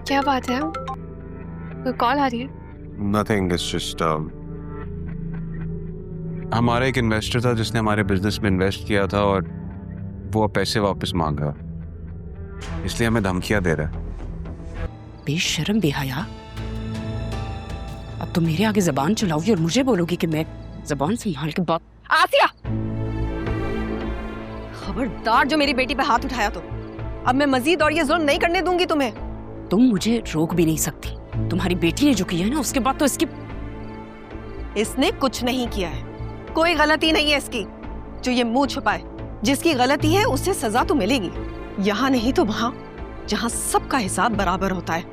क्या बात है? कोई कॉल आ रही है? Nothing, it's just हमारा एक इन्वेस्टर था जिसने हमारे बिजनेस में इन्वेस्ट किया था और वो पैसे वापस मांग रहा, इसलिए हमें धमकियां दे रहा है। बेशर्म बेहया, अब तो मेरे आगे जबान चलाओगी और मुझे बोलोगी कि मैं जबान संभाल के बात। आसिया, खबरदार जो मेरी बेटी पे हाथ उठाया तो अब मैं मजीद और ये जुल्म नहीं करने दूंगी तुम्हें। तुम मुझे रोक भी नहीं सकती। तुम्हारी बेटी ने जो किया है ना, उसके बाद तो इसने कुछ नहीं किया है, कोई गलती नहीं है इसकी जो ये मुंह छुपाए। जिसकी गलती है उससे सजा तो मिलेगी, यहाँ नहीं तो वहां जहां सबका हिसाब बराबर होता है।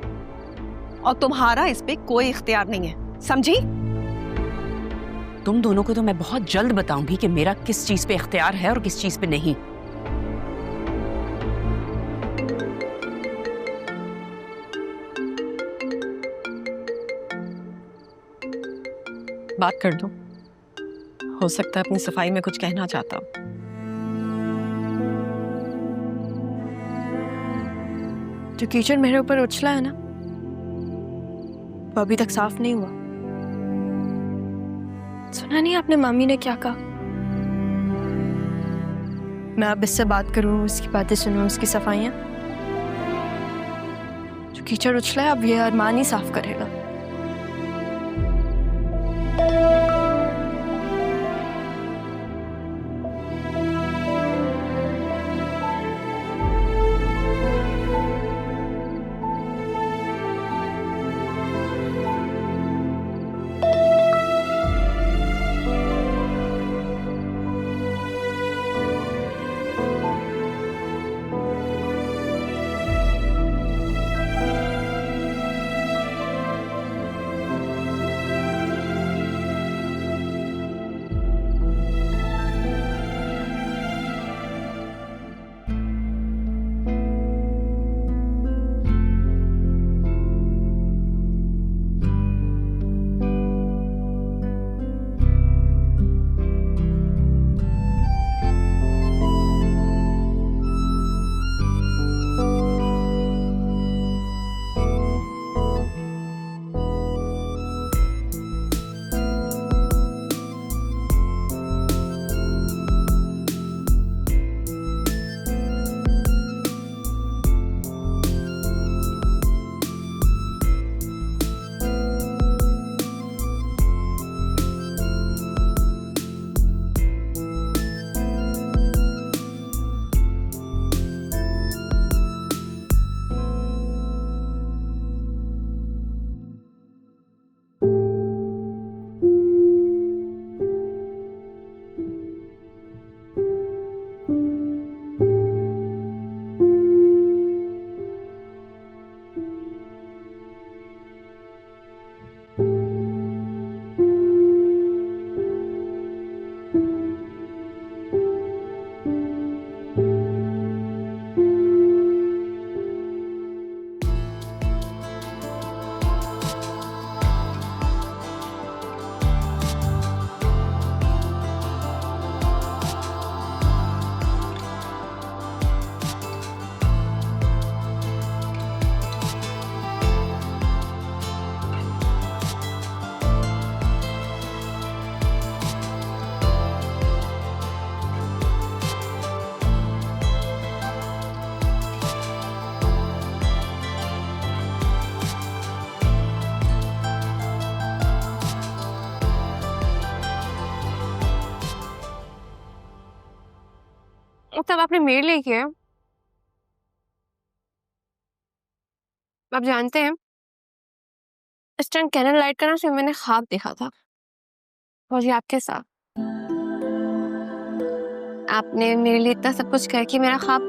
और तुम्हारा इस पे कोई इख्तियार नहीं है, समझी? तुम दोनों को तो मैं बहुत जल्द बताऊंगी कि मेरा किस चीज पे इख्तियार है और किस चीज पे नहीं। बात कर दो, हो सकता है अपनी सफाई में कुछ कहना चाहता हो। जो कीचड़ मेरे ऊपर उछला है ना, वो अभी तक साफ नहीं हुआ। सुना नहीं आपने मामी ने क्या कहा? मैं अब इससे बात करूं, उसकी बातें सुनूं, उसकी सफाइयां। जो कीचड़ उछला है अब ये अरमान ही साफ करेगा। तब आपने मेरे लिए किया। आप जानते हैं, इस टाइम कैंडल लाइट का ना सिर्फ मैंने ख्वाब देखा था, और ये आपके साथ। आपने मेरे लिए इतना सब कुछ करके मेरा ख्वाब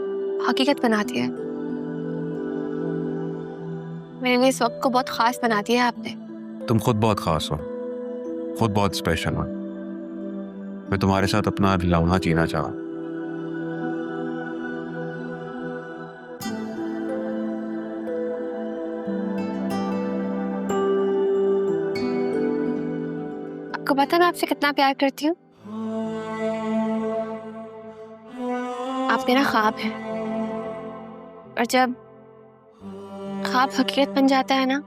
हकीकत बना दिया। मेरे लिए इस वक्त को बहुत खास बना दिया आपने। तुम खुद बहुत खास हो, खुद बहुत स्पेशल हो। मैं तुम्हारे साथ अपना लम्हा जीना चाहा। आपको पता है मैं आपसे कितना प्यार करती हूँ। आप मेरा ख्वाब है, और जब ख्वाब हकीकत बन जाता है ना,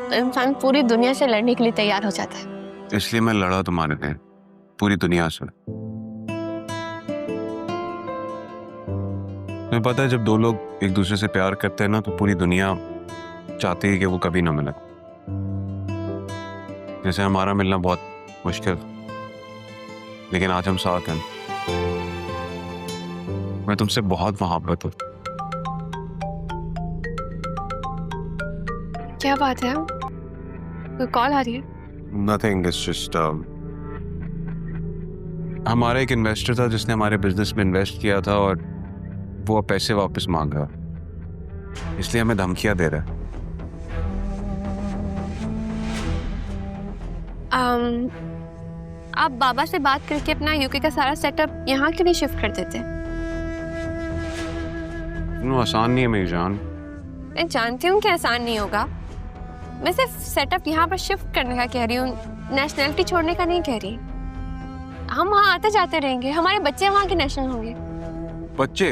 तो इंसान पूरी दुनिया से लड़ने के लिए तैयार हो जाता है। इसलिए मैं लड़ा तुम्हारे लिए, पूरी दुनिया से। तुम्हें पता है, जब दो लोग एक दूसरे से प्यार करते हैं ना, तो पूरी दुनिया चाहती है कि वो कभी ना मिले। जैसे हमारा मिलना बहुत मुश्किल, लेकिन आज हम साथ हैं। मैं तुमसे बहुत मोहब्बत हूँ। क्या बात है? कोई कॉल आ रही है? Nothing, it's just हमारा एक इन्वेस्टर था जिसने हमारे बिजनेस में इन्वेस्ट किया था और वो पैसे वापस मांग रहा, इसलिए हमें धमकियां दे रहा है। आप बाबा से बात करके अपना यूके का सारा सेटअप यहाँ क्यों नहीं शिफ्ट कर देते? आसान नहीं है मेरी जान। मैं जानती हूँ कि आसान नहीं होगा। मैं सिर्फ सेटअप यहाँ पर शिफ्ट करने का कह रही हूँ, नेशनैलिटी छोड़ने का नहीं कह रही। हम वहाँ आते जाते रहेंगे, हमारे बच्चे वहाँ के नेशनल होंगे। बच्चे?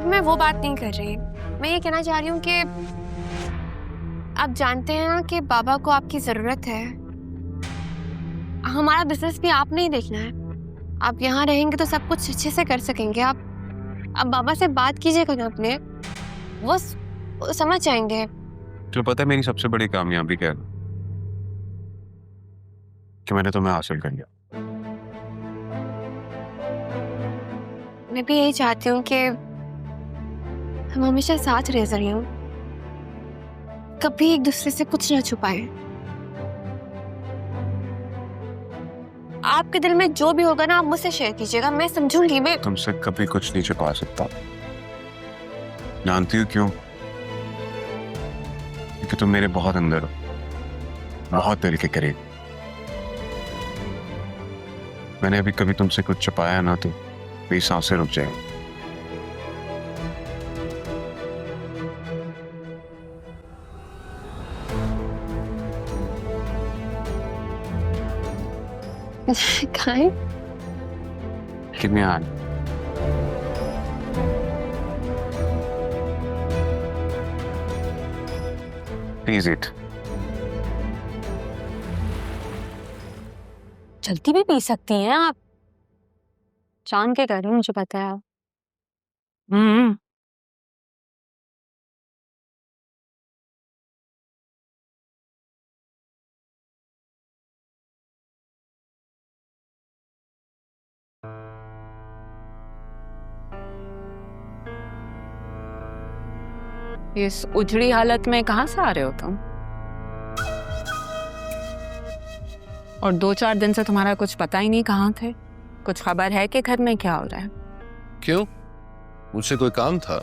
मैं वो बात नहीं कर रही। मैं ये कहना चाह रही हूँ कि आप जानते हैं ना कि बाबा को आपकी जरूरत है। हमारा बिजनेस भी आपने ही देखना है। आप यहाँ रहेंगे तो सब कुछ अच्छे से कर सकेंगे। आप बाबा से बात कीजिएगा ना अपने, वो समझ जाएंगे। तो पता है मेरी सबसे बड़ी कामयाबी क्या है? कि मैंने तुम्हें हासिल कर लिया। मैं भी यही चाहती हूँ कि हम हमेशा साथ रह रही हूँ, कभी एक दूसरे से कुछ ना छुपाए। आपके दिल में जो भी होगा ना, आप मुझसे शेयर कीजिएगा, मैं समझूंगी। मैं तुमसे कभी कुछ नहीं छुपा सकता। जानती हो क्यों? क्योंकि तुम मेरे बहुत अंदर हो, बहुत दिल के करीब। मैंने अभी कभी तुमसे कुछ छुपाया ना तो मेरी सांसें रुक जाएंगी। खाएं? कितने आए? Please eat. जल्दी भी पी सकती हैं आप। जान के कर रही हूँ, मुझे पता है। इस उजड़ी हालत में कहाँ से आ रहे हो तुम? और 2-4 दिन से तुम्हारा कुछ पता ही नहीं कहाँ थे। कुछ खबर है कि घर में क्या हो रहा है? क्यों? मुझसे कोई काम था?